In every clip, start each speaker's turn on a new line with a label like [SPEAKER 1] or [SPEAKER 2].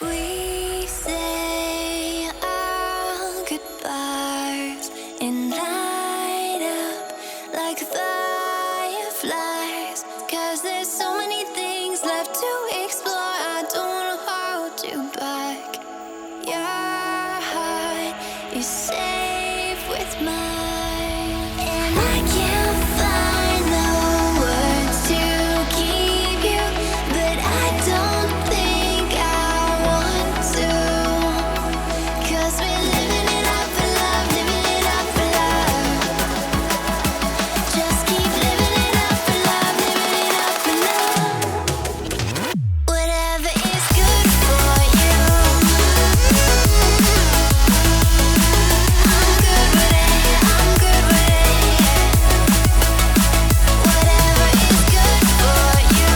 [SPEAKER 1] We say our goodbyes and light up like fireflies. 'Cause there's so many things left to explore. I don't wanna hold you back. Your heart is safe with mine, and I can't find the words to keep you, but I don't think I want to. 'Cause we're living it up for love, living it up for love. Just keep living it up for love, living it up for love. Whatever is good for you, I'm good with it, I'm good with it. Whatever is good for you,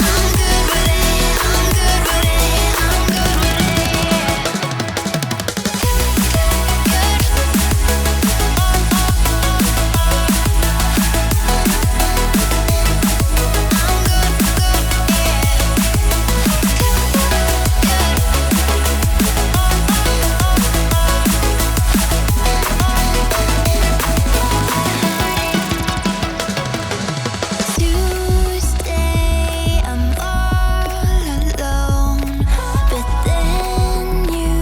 [SPEAKER 1] I'm good with it, I'm good with it, I'm good with Tuesday, I'm all alone, but then you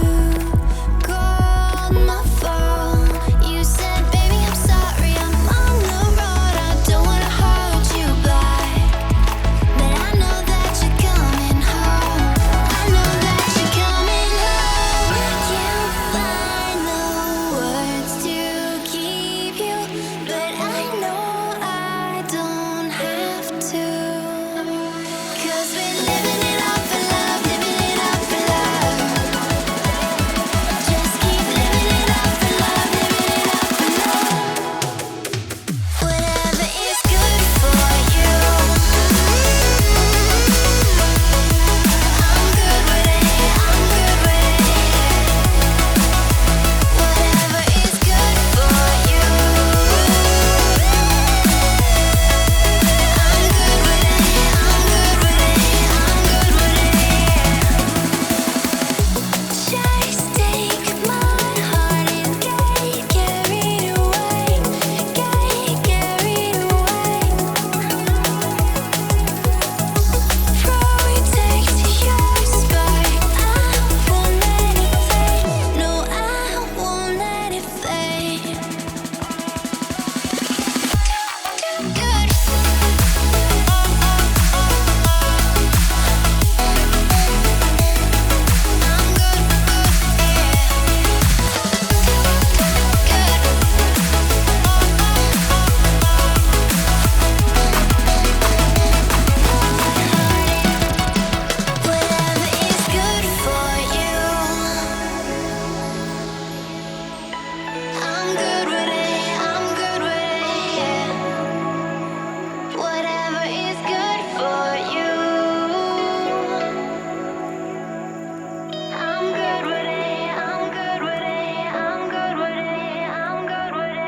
[SPEAKER 1] called my phone. You said, "Baby, I'm sorry, I'm on the road. I don't wanna hold you back, but I know that you're coming home. I know that you're coming home." I can't find the words to keep you, but I know I don't have to. 'Cause we're living it up for love, living it up for love. Just keep living it up for love, living it up for love. Whatever is good for you, I'm good with it, I'm good with it. Whatever is good for you, I'm good with it, I'm good with it, I'm good with it. Just take my heart and get carried away, get carried away. Protect your spark, I won't let it fade. No, I won't let it fade. Good. I'm good, Whatever is good for you, I'm good with it, I'm good with it, yeah. Whatever is good for you, I'm good with it, I'm good with it, I'm good with it, I'm good with it.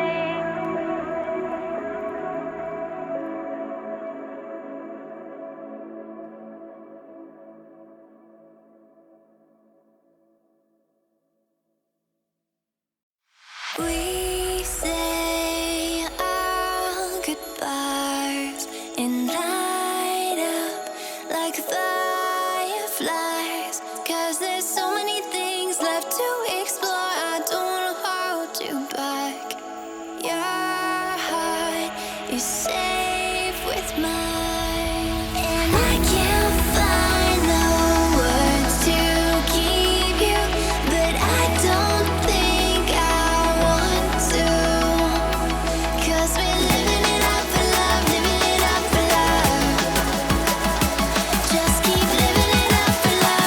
[SPEAKER 1] We say our goodbyes and light up like fireflies. 'Cause there's so many things left to explore. I don't wanna hold you back. Your heart is safe with mine, and I can't find the words to keep you, but I don't think I want to. 'Cause we're living it up for love, living it up for love. Just keep living it up for love.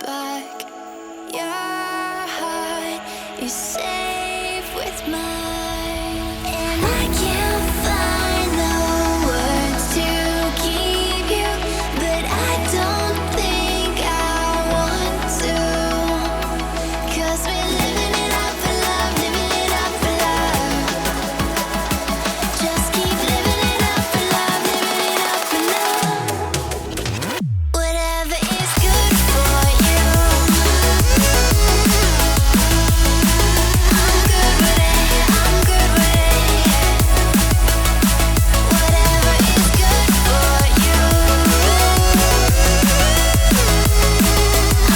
[SPEAKER 1] back. Your heart is safe with mine, and I can't find the words to keep you, but I don't think I want to. 'Cause we're living it up for love, living it up for love. Just keep living it up for love, living it up for love. Whatever is good for you, I'm good with it, I'm good with it. Whatever is good for you,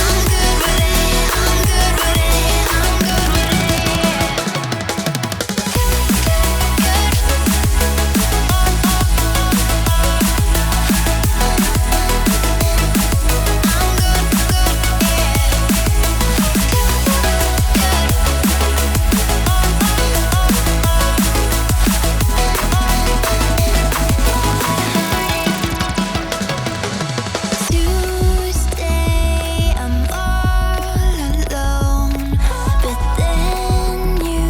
[SPEAKER 1] I'm good with it, I'm good with it, I'm good with Tuesday, I'm all alone, but then you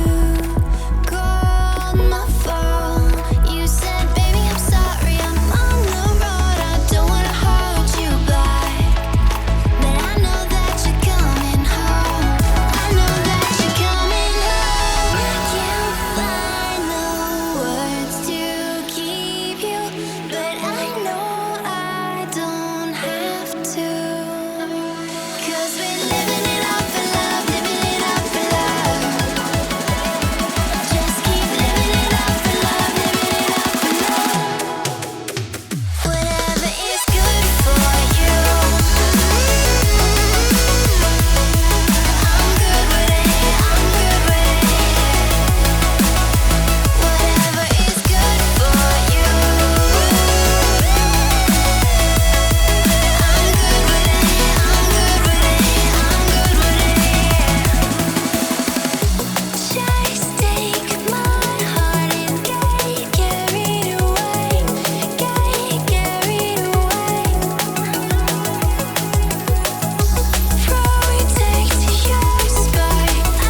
[SPEAKER 1] called my phone. You said, "Baby, I'm sorry, I'm on the road. I don't wanna hold you back, but I know that you're coming home. I know that you're coming home." I can't find the words to keep you, but I know I don't have to. 'Cause we're living it up for love, living it up for love. Just keep living it up for love, living it up for love. Whatever is good for you, I'm good with it, I'm good with it. Whatever is good for you, I'm good with it, I'm good with it, I'm good with it. Just take my heart and get carried away, get carried away. Protect your spark, I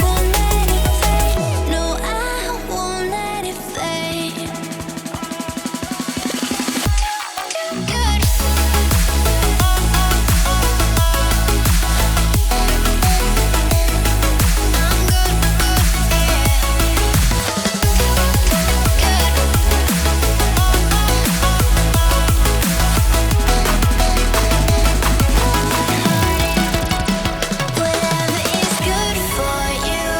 [SPEAKER 1] won't let it fade. No, I won't let it fade. Good. Whatever is good for you,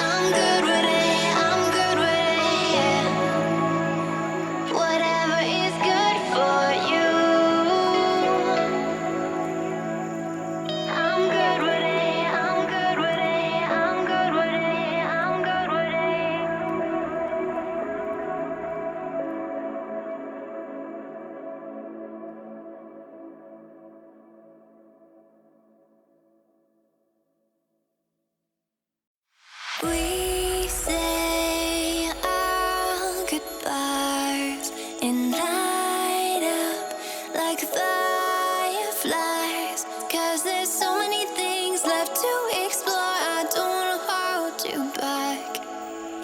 [SPEAKER 1] I'm good with it, I'm good with it. Whatever is good for you, I'm good with it, I'm good with it, I'm good with it, I'm good with it. We say our goodbyes and light up like fireflies. 'Cause there's so many things left to explore. I don't wanna hold you back.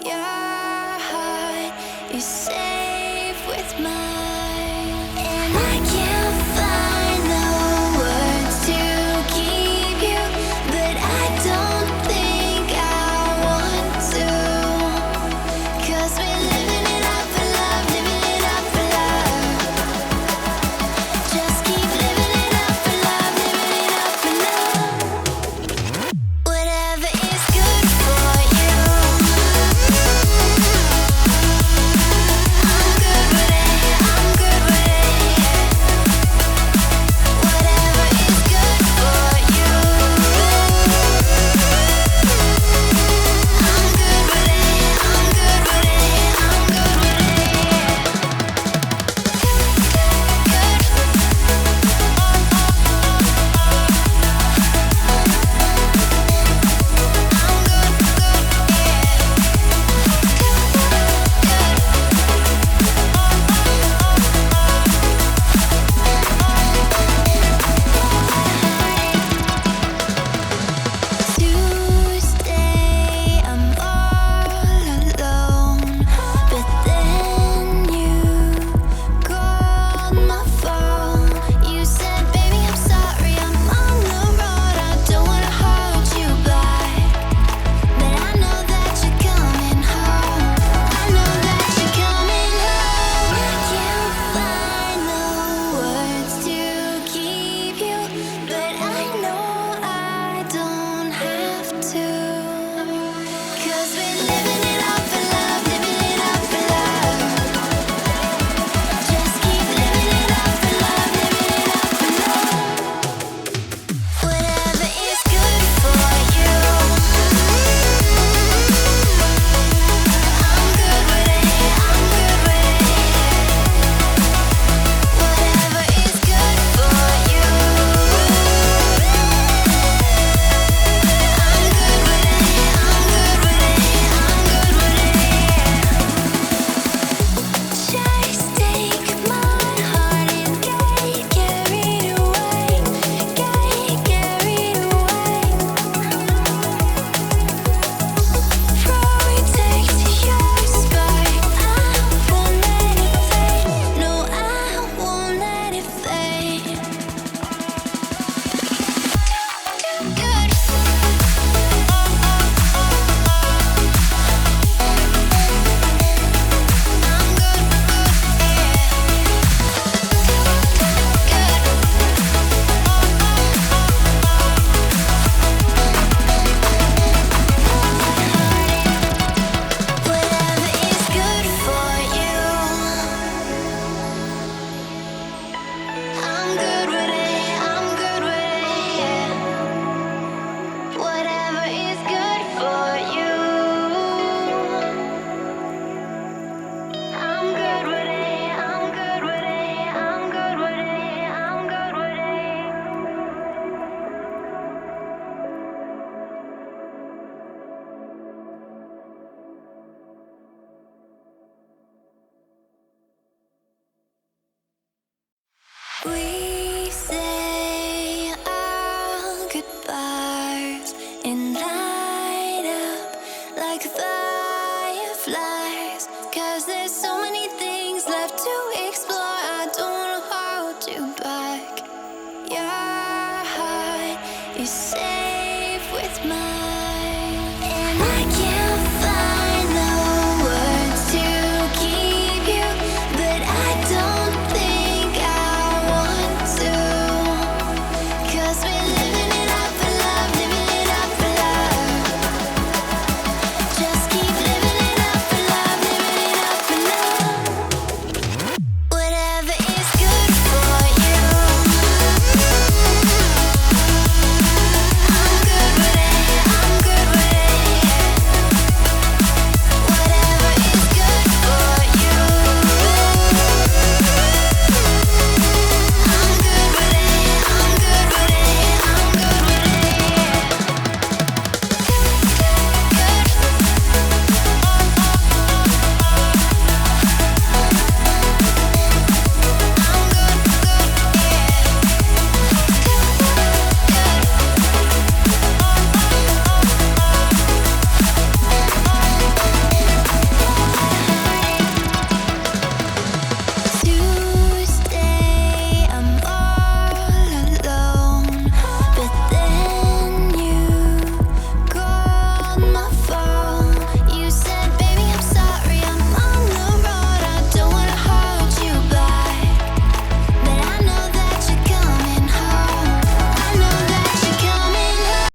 [SPEAKER 1] Your heart is safe with mine, and I can't find the words to keep you, but I don't think I want to. 'Cause we're living it up for love, living it up for love. Just keep living it up for love, living it up for love. Whatever safe with mine. And I can't